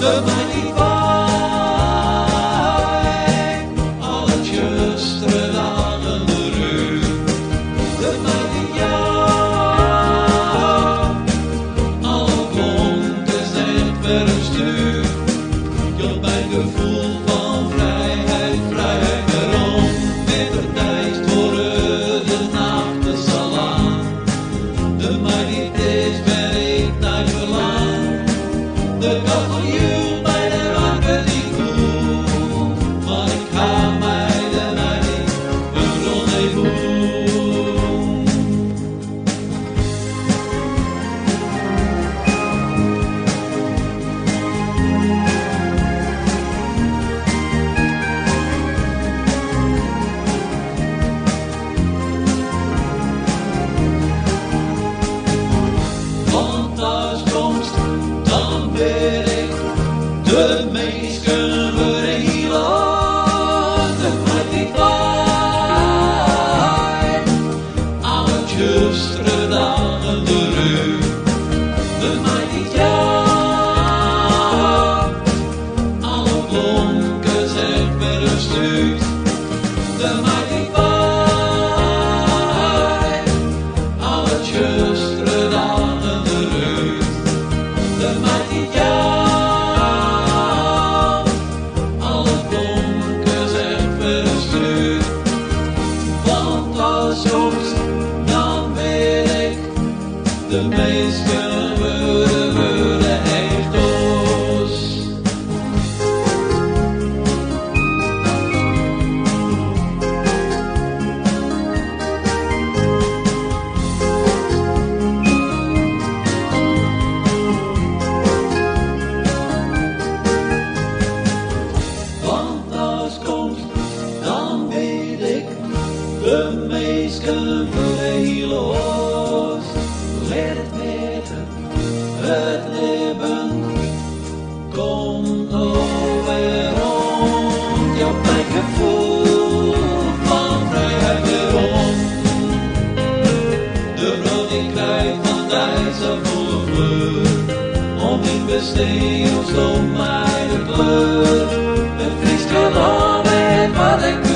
de mij niet wijn, al het juiste dagen de rug, de mij niet jou, alle klonken zegt per een stuk, je bij gevoel van vrijheid, vrijheid werom, met de tijd voor de nachten zal aan, de mij niet is ben ik naar verlang, de kat van jou bij de wakker die voel, maar ik ga mij de mij niet een rendezvous. Want als komst, dan ben ik de minsken worden hiel, de mij niet wijn, al het juiste dagen de rug, de mij niet jou, alle klonken zegt per een stuk, de mij niet wijn, al het juiste dagen de rug, de mij niet jou, alle klonken zegt per een stuk, want als soms dan weet ik, de minsken worden echt oors. Want als komst, dan weet ik, de minsken worden hiel oors. Let het weten, het leven komt nog werom. Ja, mijn gevoel van vrijheid werom. De brood in krijt van deze volle fleur, om in bestean stond mij de kleur. Een Fryske dan weet wat ik